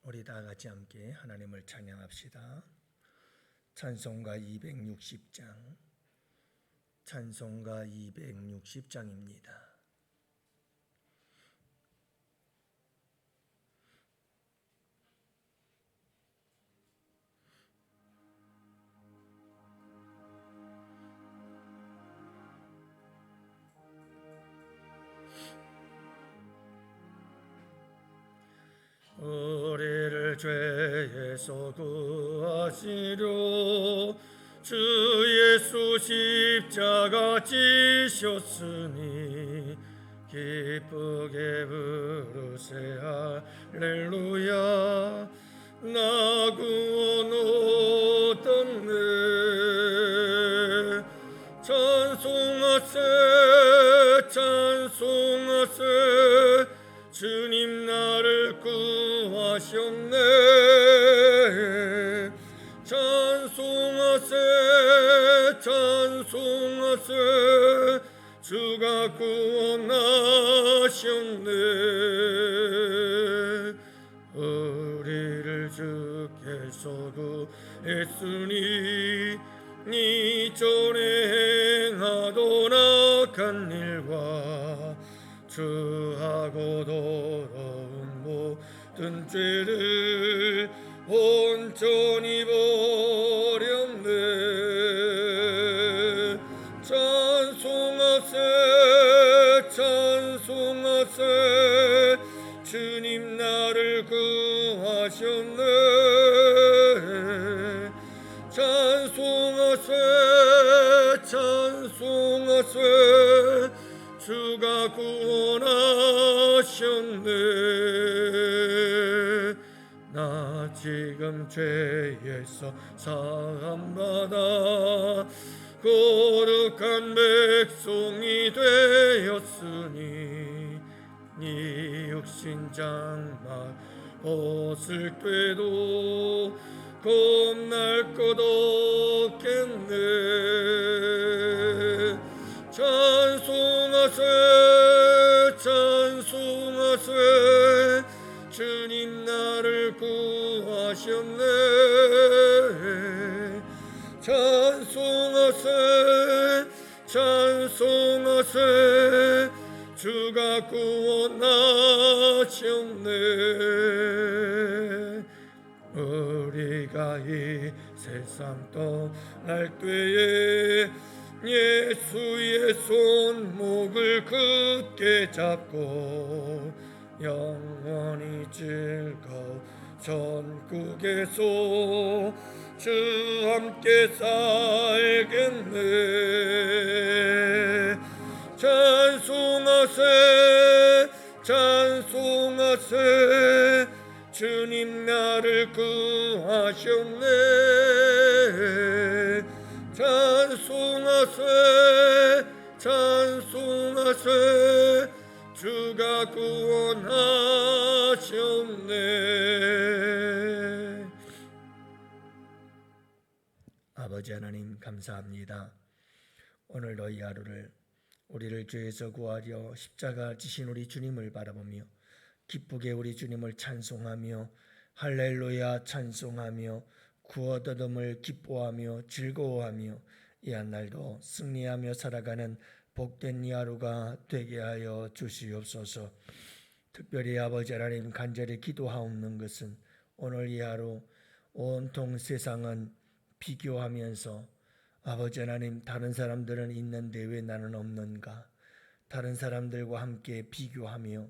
우리 다 같이 함께 하나님을 찬양합시다. 찬송가 260장, 찬송가 260장입니다. 우리를 죄에서 구하시려 주 예수 십자가 지셨으니 기쁘게 부르세 할렐루야. 나 구원 얻었네. 찬송하세 찬송하세 주님 나를 구하셨네. 찬송하세 찬송하세 주가 구원하셨네. 우리를 주께서 구했으니 이전에 행하던 악한 일과 주하고 더러운 모든 죄를 온전히 버렸네. 찬송하세 찬송하세 주님 나를 구하셨네. 찬송하세 찬송하세 주가 구원하셨네. 나 지금 죄에서 사함받아 거룩한 백성이 되었으니 네 육신 장막 벗을 때도 겁날 것 없겠네. 찬송하세 찬송하세 주님 나를 구하셨네. 찬송하세 찬송하세 주가 구원하셨네. 우리가 이 세상 떠날 때에 예수의 손목을 굳게 잡고 영원히 즐거운 천국에서 주 함께 살겠네. 찬송하세 찬송하세 주님 나를 구하셨네. 찬송하세 찬송하세 주가 구원하셨네. 아버지 하나님 감사합니다. 오늘도 이 하루를 우리를 죄에서 구하려 십자가 지신 우리 주님을 바라보며 기쁘게 우리 주님을 찬송하며 할렐루야 찬송하며 구원 얻음을 기뻐하며 즐거워하며 이 한날도 승리하며 살아가는 복된 이 하루가 되게 하여 주시옵소서. 특별히 아버지 하나님 간절히 기도하옵는 것은 오늘 이 하루 온통 세상은 비교하면서 아버지 하나님 다른 사람들은 있는데 왜 나는 없는가, 다른 사람들과 함께 비교하며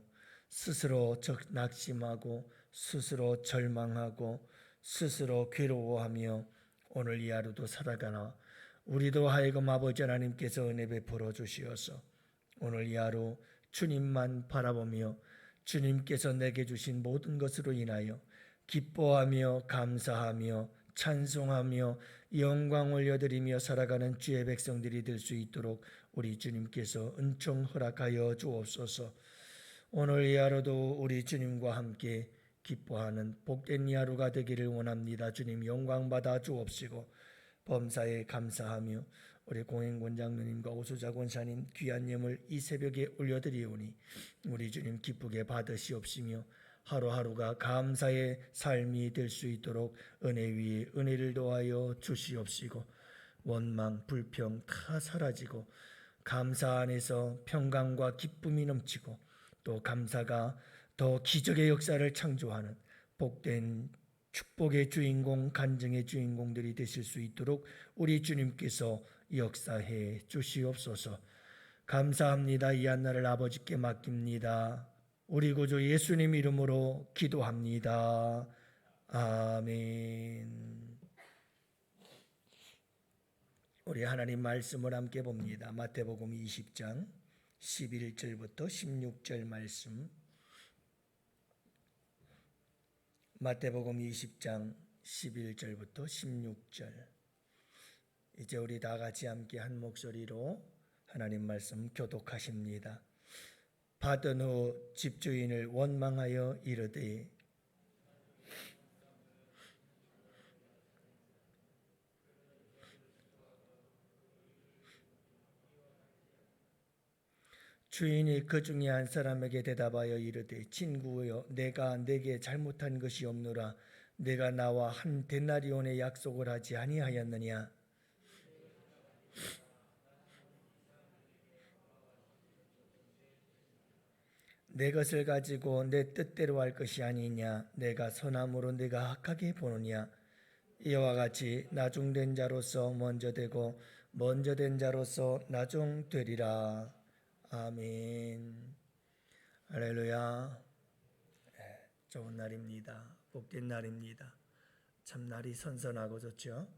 스스로 낙심하고 스스로 절망하고 스스로 괴로워하며 오늘 이 하루도 살아가나 우리도 하여금 아버지 하나님께서 은혜 베풀어 주시어서 오늘 이 하루 주님만 바라보며 주님께서 내게 주신 모든 것으로 인하여 기뻐하며 감사하며 찬송하며 영광 올려드리며 살아가는 주의 백성들이 될 수 있도록 우리 주님께서 은총 허락하여 주옵소서. 오늘 이 하루도 우리 주님과 함께 기뻐하는 복된 이 하루가 되기를 원합니다. 주님 영광 받아 주옵시고 범사에 감사하며 우리 공행권 장로님과 오수자 권사님 귀한 예물 이 새벽에 올려드리오니 우리 주님 기쁘게 받으시옵시며 하루하루가 감사의 삶이 될 수 있도록 은혜 위에 은혜를 더하여 주시옵시고, 원망, 불평 다 사라지고 감사 안에서 평강과 기쁨이 넘치고, 또 감사가 더 기적의 역사를 창조하는 복된 축복의 주인공, 간증의 주인공들이 되실 수 있도록 우리 주님께서 역사해 주시옵소서. 감사합니다. 이 한날을 아버지께 맡깁니다. 우리 구주 예수님 이름으로 기도합니다. 아멘. 우리 하나님 말씀을 함께 봅니다. 마태복음 20장 11절부터 16절 말씀. 마태복음 20장 11절부터 16절. 이제 우리 다 같이 함께 한 목소리로 하나님 말씀 교독하십니다. 받은 후 집주인을 원망하여 이르되, 주인이 그 중에 한 사람에게 대답하여 이르되, 친구여, 내가 네게 잘못한 것이 없노라. 내가 나와 한 데나리온의 약속을 하지 아니하였느냐? 내 것을 가지고 내 뜻대로 할 것이 아니냐? 내가 선함으로 내가 악하게 보느냐? 이와 같이 나중된 자로서 먼저 되고 먼저 된 자로서 나중되리라. 아멘. 할렐루야. 좋은 날입니다. 복된 날입니다. 참 날이 선선하고 좋죠.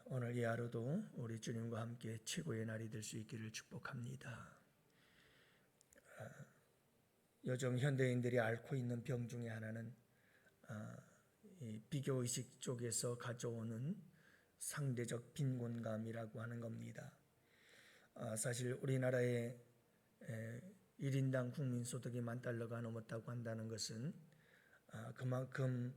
오늘 이 하루도 우리 주님과 함께 최고의 날이 될 수 있기를 축복합니다. 요즘 현대인들이 앓고 있는 병 중에 하나는 이 비교의식 쪽에서 가져오는 상대적 빈곤감이라고 하는 겁니다. 사실 우리나라의 1인당 국민소득이 $10,000가 넘었다고 한다는 것은 그만큼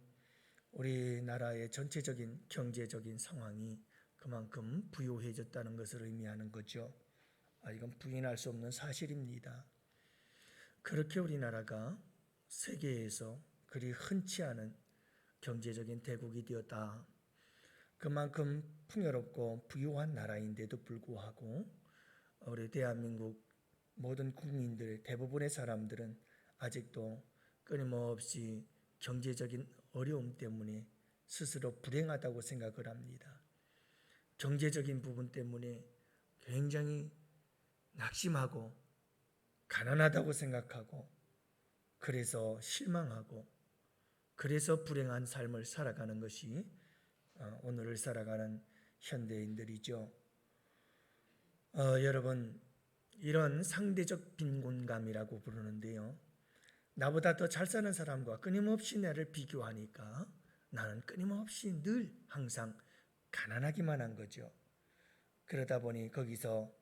우리나라의 전체적인 경제적인 상황이 그만큼 부유해졌다는 것을 의미하는 거죠. 이건 부인할 수 없는 사실입니다. 그렇게 우리나라가 세계에서 그리 흔치 않은 경제적인 대국이 되었다. 그만큼 풍요롭고 부유한 나라인데도 불구하고 우리 대한민국 모든 국민들, 대부분의 사람들은 아직도 끊임없이 경제적인 어려움 때문에 스스로 불행하다고 생각을 합니다. 경제적인 부분 때문에 굉장히 낙심하고 가난하다고 생각하고, 그래서 실망하고, 그래서 불행한 삶을 살아가는 것이 오늘을 살아가는 현대인들이죠. 여러분, 이런 상대적 빈곤감이라고 부르는데요, 나보다 더 잘 사는 사람과 끊임없이 나를 비교하니까 나는 끊임없이 늘 항상 가난하기만 한 거죠. 그러다 보니 거기서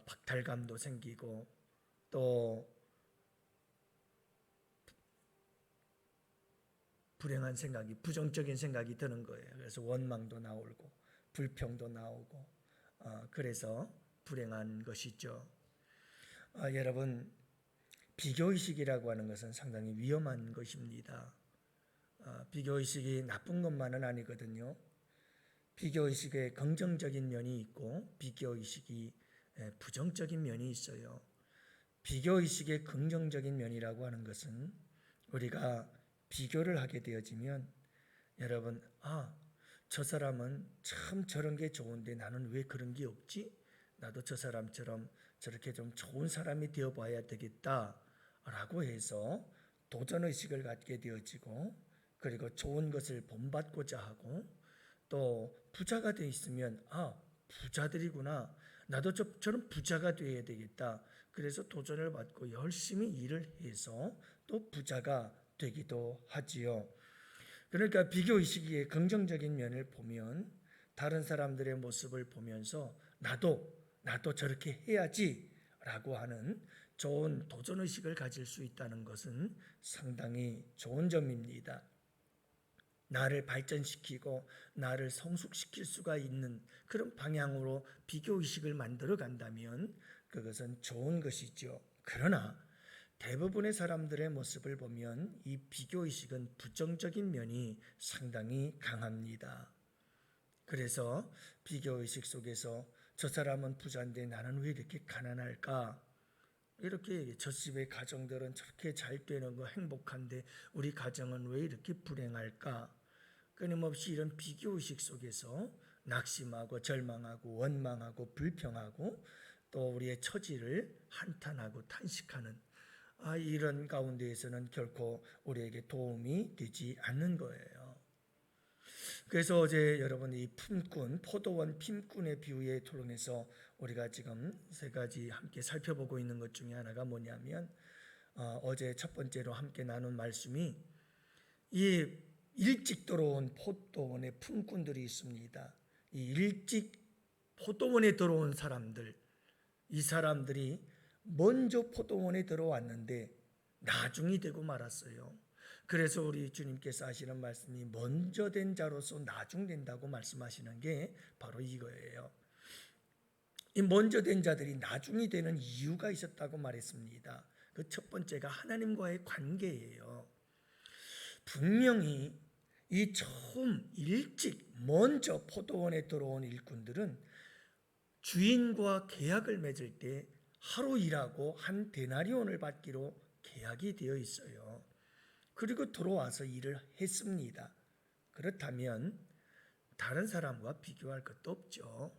박탈감도 생기고, 또 불행한 생각이, 부정적인 생각이 드는 거예요. 그래서 원망도 나오고 불평도 나오고, 그래서 불행한 것이죠. 여러분, 비교의식이라고 하는 것은 상당히 위험한 것입니다. 비교의식이 나쁜 것만은 아니거든요. 비교의식에 긍정적인 면이 있고 비교의식이 부정적인 면이 있어요. 비교의식의 긍정적인 면이라고 하는 것은 우리가 비교를 하게 되어지면, 여러분, 저 사람은 참 저런 게 좋은데 나는 왜 그런 게 없지? 나도 저 사람처럼 저렇게 좀 좋은 사람이 되어봐야 되겠다 라고 해서 도전의식을 갖게 되어지고, 그리고 좋은 것을 본받고자 하고, 또 부자가 되어 있으면 부자들이구나, 나도 저런 부자가 되어야 되겠다, 그래서 도전을 받고 열심히 일을 해서 또 부자가 되기도 하지요. 그러니까 비교의식의 긍정적인 면을 보면, 다른 사람들의 모습을 보면서 나도 저렇게 해야지 라고 하는 좋은 도전의식을 가질 수 있다는 것은 상당히 좋은 점입니다. 나를 발전시키고 나를 성숙시킬 수가 있는 그런 방향으로 비교의식을 만들어 간다면 그것은 좋은 것이죠. 그러나 대부분의 사람들의 모습을 보면 이 비교의식은 부정적인 면이 상당히 강합니다. 그래서 비교의식 속에서 저 사람은 부자인데 나는 왜 이렇게 가난할까? 이렇게 저 집의 가정들은 저렇게 잘 되는 거 행복한데 우리 가정은 왜 이렇게 불행할까? 끊임없이 이런 비교의식 속에서 낙심하고 절망하고 원망하고 불평하고 또 우리의 처지를 한탄하고 탄식하는 이런 가운데에서는 결코 우리에게 도움이 되지 않는 거예요. 그래서 어제 여러분이 품꾼, 포도원 품꾼의 비유에 토론해서 우리가 지금 세 가지 함께 살펴보고 있는 것 중에 하나가 뭐냐면 어제 첫 번째로 함께 나눈 말씀이 이 일찍 들어온 포도원의 품꾼들이 있습니다. 이 일찍 포도원에 들어온 사람들, 이 사람들이 먼저 포도원에 들어왔는데 나중이 되고 말았어요. 그래서 우리 주님께서 하시는 말씀이 먼저 된 자로서 나중된다고 말씀하시는 게 바로 이거예요. 이 먼저 된 자들이 나중이 되는 이유가 있었다고 말했습니다. 그 첫 번째가 하나님과의 관계예요. 분명히 이 처음 일찍 먼저 포도원에 들어온 일꾼들은 주인과 계약을 맺을 때 하루 일하고 한 데나리온을 받기로 계약이 되어 있어요. 그리고 들어와서 일을 했습니다. 그렇다면 다른 사람과 비교할 것도 없죠.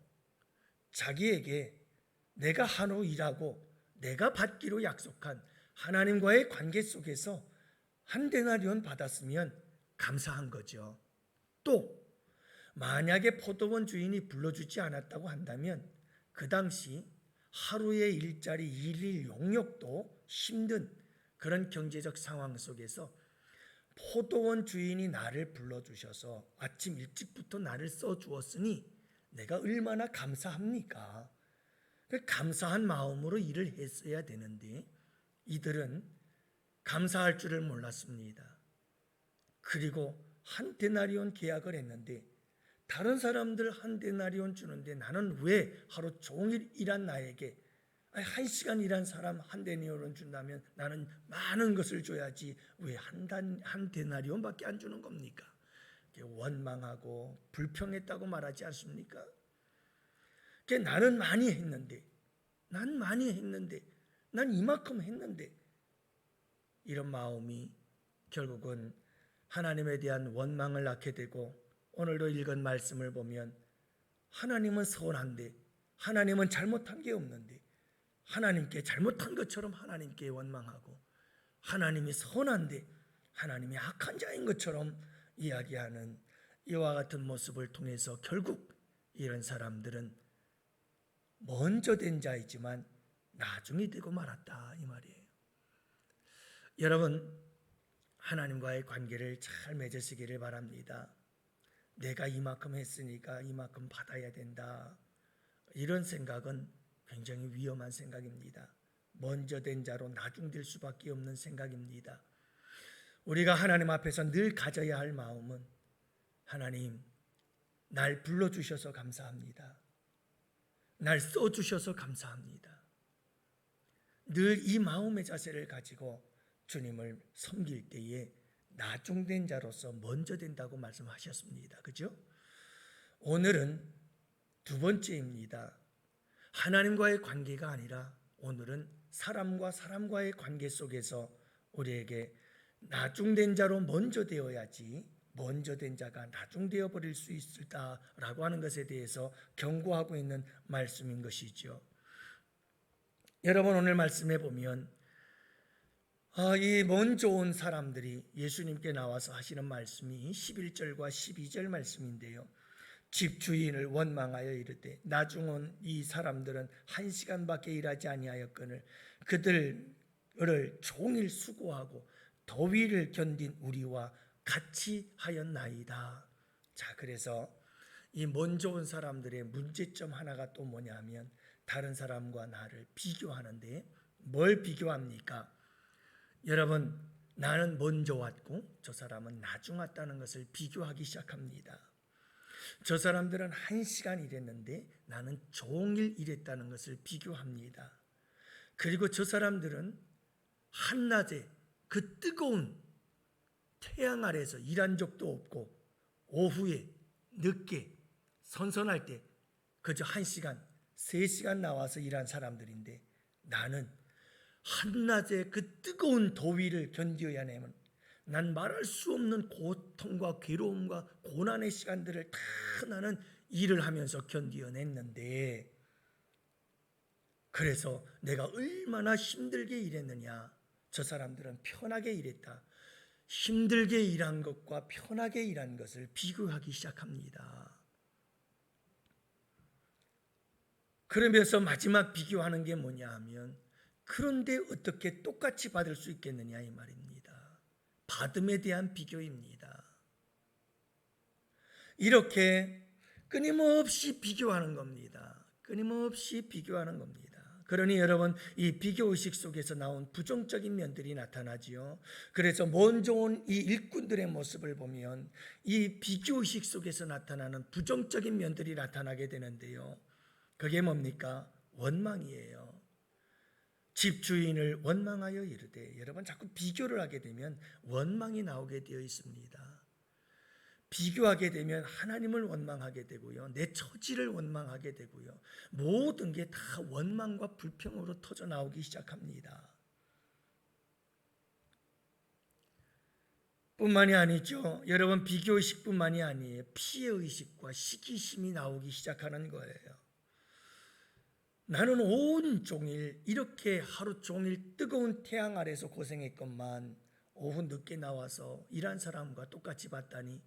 자기에게 내가 하루 일하고 내가 받기로 약속한 하나님과의 관계 속에서 한 데나리온 받았으면 감사한 거죠. 또 만약에 포도원 주인이 불러주지 않았다고 한다면 그 당시 하루의 일자리 일일 용역도 힘든 그런 경제적 상황 속에서 포도원 주인이 나를 불러주셔서 아침 일찍부터 나를 써주었으니 내가 얼마나 감사합니까? 감사한 마음으로 일을 했어야 되는데 이들은 감사할 줄을 몰랐습니다. 그리고 한 데나리온 계약을 했는데 다른 사람들 한 데나리온 주는데 나는 왜 하루 종일 일한 나에게 한 시간 일한 사람 한 데나리온 준다면 나는 많은 것을 줘야지 왜 한 데나리온밖에 안 주는 겁니까? 원망하고 불평했다고 말하지 않습니까? 나는 많이 했는데 난 이만큼 했는데 이런 마음이 결국은 하나님에 대한 원망을 낳게 되고 오늘도 읽은 말씀을 보면 하나님은 선한데 하나님은 잘못한 게 없는데 하나님께 잘못한 것처럼 하나님께 원망하고 하나님이 선한데 하나님이 악한 자인 것처럼 이야기하는 이와 같은 모습을 통해서 결국 이런 사람들은 먼저 된 자이지만 나중이 되고 말았다 이 말이에요. 여러분 하나님과의 관계를 잘 맺으시기를 바랍니다. 내가 이만큼 했으니까 이만큼 받아야 된다. 이런 생각은 굉장히 위험한 생각입니다. 먼저 된 자로 나중될 수밖에 없는 생각입니다. 우리가 하나님 앞에서 늘 가져야 할 마음은 하나님, 날 불러주셔서 감사합니다. 날 써주셔서 감사합니다. 늘 이 마음의 자세를 가지고 주님을 섬길 때에 나중된 자로서 먼저 된다고 말씀하셨습니다. 그죠? 오늘은 두 번째입니다. 하나님과의 관계가 아니라 오늘은 사람과 사람과의 관계 속에서 우리에게 나중된 자로 먼저 되어야지 먼저 된 자가 나중되어 버릴 수 있을까라고 하는 것에 대해서 경고하고 있는 말씀인 것이죠. 여러분 오늘 말씀해 보면 이 먼저 온 사람들이 예수님께 나와서 하시는 말씀이 11절과 12절 말씀인데요. 집주인을 원망하여 이르되 나중 온 이 사람들은 1시간밖에 일하지 아니하였거늘 그들을 종일 수고하고 더위를 견딘 우리와 같이 하였나이다. 자, 그래서 이 먼저 온 사람들의 문제점 하나가 또 뭐냐면 다른 사람과 나를 비교하는데 뭘 비교합니까? 여러분 나는 먼저 왔고 저 사람은 나중 왔다는 것을 비교하기 시작합니다. 저 사람들은 1시간 일했는데 나는 종일 일했다는 것을 비교합니다. 그리고 저 사람들은 한낮에 그 뜨거운 태양 아래에서 일한 적도 없고 오후에 늦게 선선할 때 그저 1시간, 3시간 나와서 일한 사람들인데 나는 한낮에 그 뜨거운 더위를 견뎌야 하면 난 말할 수 없는 고통과 괴로움과 고난의 시간들을 다 나는 일을 하면서 견디어냈는데 그래서 내가 얼마나 힘들게 일했느냐. 저 사람들은 편하게 일했다. 힘들게 일한 것과 편하게 일한 것을 비교하기 시작합니다. 그러면서 마지막 비교하는 게 뭐냐 하면 그런데 어떻게 똑같이 받을 수 있겠느냐 이 말입니다. 받음에 대한 비교입니다. 이렇게 끊임없이 비교하는 겁니다. 끊임없이 비교하는 겁니다. 그러니 여러분 이 비교의식 속에서 나온 부정적인 면들이 나타나지요. 그래서 먼저 온 이 일꾼들의 모습을 보면 이 비교의식 속에서 나타나는 부정적인 면들이 나타나게 되는데요. 그게 뭡니까? 원망이에요. 집주인을 원망하여 이르되, 여러분 자꾸 비교를 하게 되면 원망이 나오게 되어 있습니다. 비교하게 되면 하나님을 원망하게 되고요. 내 처지를 원망하게 되고요. 모든 게 다 원망과 불평으로 터져 나오기 시작합니다. 뿐만이 아니죠. 여러분 비교의식뿐만이 아니에요. 피해의식과 시기심이 나오기 시작하는 거예요. 나는 온종일 이렇게 하루 종일 뜨거운 태양 아래서 고생했건만 오후 늦게 나와서 일한 사람과 똑같이 봤다니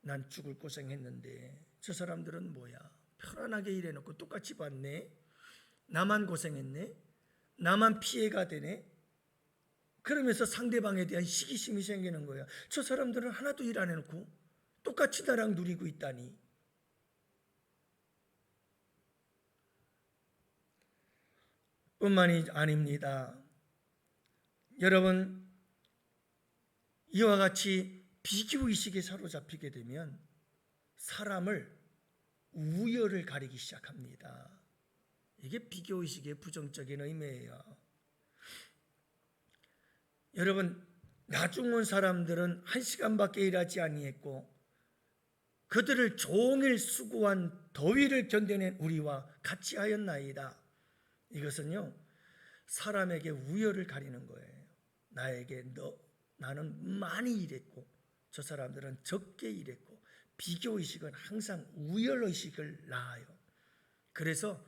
난 죽을 고생했는데 저 사람들은 뭐야? 편안하게 일해놓고 똑같이 봤네? 나만 고생했네? 나만 피해가 되네? 그러면서 상대방에 대한 시기심이 생기는 거야. 저 사람들은 하나도 일 안 해놓고 똑같이 나랑 누리고 있다니. 뿐만이 아닙니다. 여러분 이와 같이 비교의식에 사로잡히게 되면 사람을 우열을 가리기 시작합니다. 이게 비교의식의 부정적인 의미예요. 여러분 나중 온 사람들은 1시간밖에 일하지 아니했고 그들을 종일 수고한 더위를 견뎌낸 우리와 같이 하였나이다. 이것은요 사람에게 우열을 가리는 거예요. 나는 많이 일했고 저 사람들은 적게 일했고 비교의식은 항상 우열의식을 낳아요. 그래서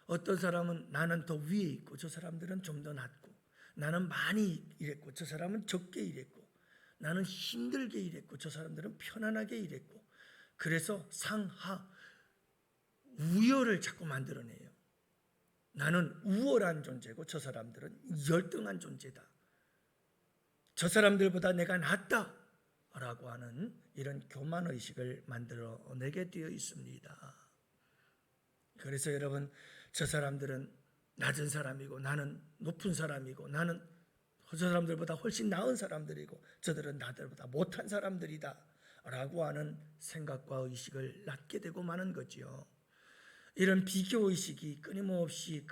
어떤 사람은 나는 더 위에 있고 저 사람들은 좀 더 낮고 나는 많이 일했고 저 사람은 적게 일했고 나는 힘들게 일했고 저 사람들은 편안하게 일했고 그래서 상하 우열을 자꾸 만들어내요. 나는 우월한 존재고 저 사람들은 열등한 존재다. 저 사람들보다 내가 낫다 라고 하는 이런 교만의식을 만들어내게 되어 있습니다. 그래서 여러분 저 사람들은 낮은 사람이고 나는 높은 사람이고 나는 저 사람들보다 훨씬 나은 사람들이고 저들은 나들보다 못한 사람들이다 라고 하는 생각과 의식을 낳게 되고 마는 거지요. 이런 비교의식이 끊임없이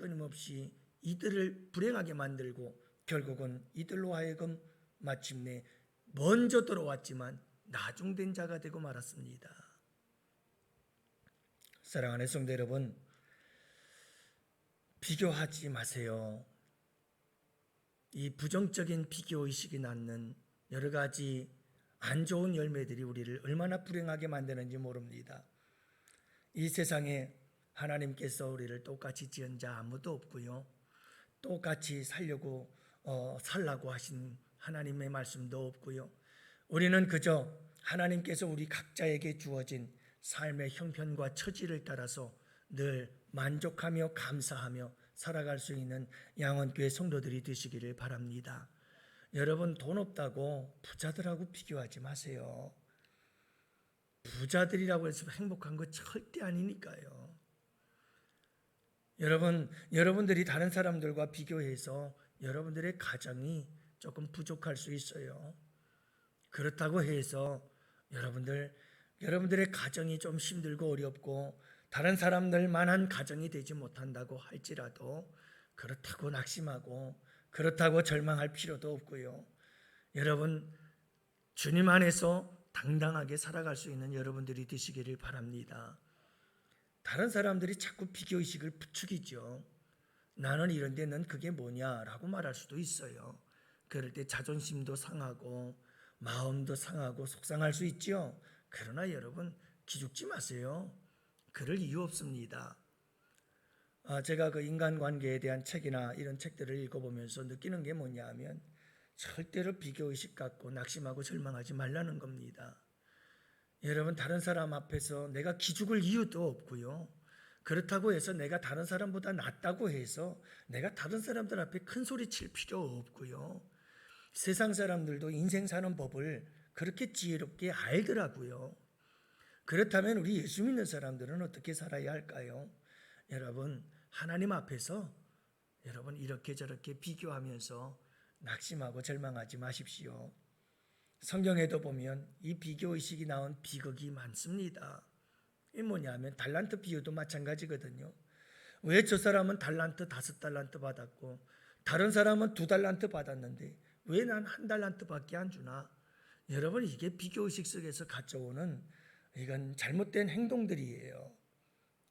이들을 불행하게 만들고 결국은 이들로 하여금 마침내 먼저 들어왔지만 나중된 자가 되고 말았습니다. 사랑하는 성도 여러분, 비교하지 마세요. 이 부정적인 비교의식이 낳는 여러 가지 안 좋은 열매들이 우리를 얼마나 불행하게 만드는지 모릅니다. 이 세상에 하나님께서 우리를 똑같이 지은 자 아무도 없고요. 똑같이 살라고 하신 하나님의 말씀도 없고요. 우리는 그저 하나님께서 우리 각자에게 주어진 삶의 형편과 처지를 따라서 늘 만족하며 감사하며 살아갈 수 있는 양원교회 성도들이 되시기를 바랍니다. 여러분 돈 없다고 부자들하고 비교하지 마세요. 부자들이라고 해서 행복한 거 절대 아니니까요. 여러분들이 다른 사람들과 비교해서 여러분들의 가정이 조금 부족할 수 있어요. 그렇다고 해서 여러분들의 가정이 좀 힘들고 어렵고 다른 사람들만한 가정이 되지 못한다고 할지라도 그렇다고 낙심하고 그렇다고 절망할 필요도 없고요. 여러분, 주님 안에서 당당하게 살아갈 수 있는 여러분들이 되시기를 바랍니다. 다른 사람들이 자꾸 비교의식을 부추기죠. 나는 이런데 넌 그게 뭐냐라고 말할 수도 있어요. 그럴 때 자존심도 상하고 마음도 상하고 속상할 수 있죠. 그러나 여러분, 기죽지 마세요. 그럴 이유 없습니다. 제가 그 인간관계에 대한 책이나 이런 책들을 읽어보면서 느끼는 게 뭐냐 하면 절대로 비교의식 갖고 낙심하고 절망하지 말라는 겁니다. 여러분, 다른 사람 앞에서 내가 기죽을 이유도 없고요. 그렇다고 해서 내가 다른 사람보다 낫다고 해서 내가 다른 사람들 앞에 큰 소리 칠 필요 없고요. 세상 사람들도 인생 사는 법을 그렇게 지혜롭게 알더라고요. 그렇다면 우리 예수 믿는 사람들은 어떻게 살아야 할까요? 여러분, 하나님 앞에서 여러분 이렇게 저렇게 비교하면서 낙심하고 절망하지 마십시오. 성경에도 보면 이 비교의식이 나온 비극이 많습니다. 이게 뭐냐면 달란트 비유도 마찬가지거든요. 왜 저 사람은 달란트 5달란트 받았고 다른 사람은 2달란트 받았는데 왜 난 1달란트밖에 안 주나? 여러분, 이게 비교의식 속에서 가져오는 이건 잘못된 행동들이에요.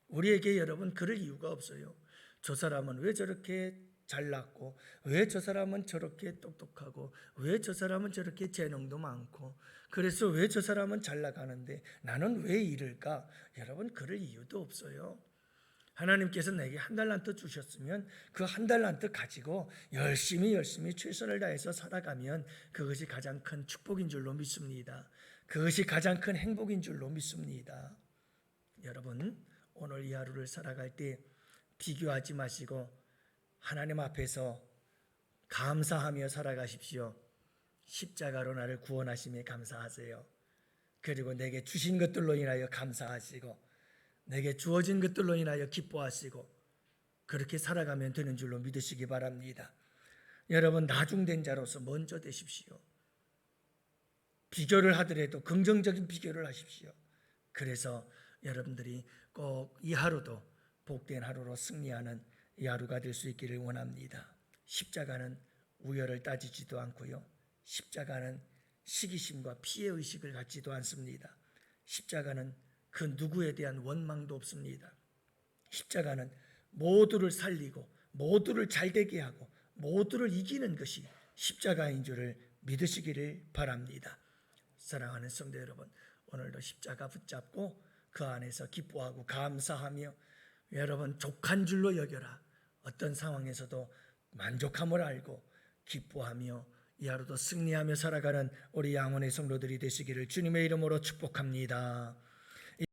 우리에게 여러분 그럴 이유가 없어요. 저 사람은 왜 저렇게 잘났고 왜 저 사람은 저렇게 똑똑하고 왜 저 사람은 저렇게 재능도 많고 그래서 왜 저 사람은 잘 나가는데 나는 왜 이럴까? 여러분, 그럴 이유도 없어요. 하나님께서 내게 1달란트 주셨으면 그 1달란트 가지고 열심히 최선을 다해서 살아가면 그것이 가장 큰 축복인 줄로 믿습니다. 그것이 가장 큰 행복인 줄로 믿습니다. 여러분, 오늘 이 하루를 살아갈 때 비교하지 마시고 하나님 앞에서 감사하며 살아가십시오. 십자가로 나를 구원하심에 감사하세요. 그리고 내게 주신 것들로 인하여 감사하시고 내게 주어진 것들로 인하여 기뻐하시고 그렇게 살아가면 되는 줄로 믿으시기 바랍니다. 여러분, 나중된 자로서 먼저 되십시오. 비교를 하더라도 긍정적인 비교를 하십시오. 그래서 여러분들이 꼭 이 하루도 복된 하루로 승리하는 이 하루가 될 수 있기를 원합니다. 십자가는 우열을 따지지도 않고요. 십자가는 시기심과 피해의식을 갖지도 않습니다. 십자가는 그 누구에 대한 원망도 없습니다. 십자가는 모두를 살리고 모두를 잘되게 하고 모두를 이기는 것이 십자가인 줄을 믿으시기를 바랍니다. 사랑하는 성도 여러분, 오늘도 십자가 붙잡고 그 안에서 기뻐하고 감사하며 여러분 족한 줄로 여겨라. 어떤 상황에서도 만족함을 알고 기뻐하며 이 하루도 승리하며 살아가는 우리 양원의 성도들이 되시기를 주님의 이름으로 축복합니다.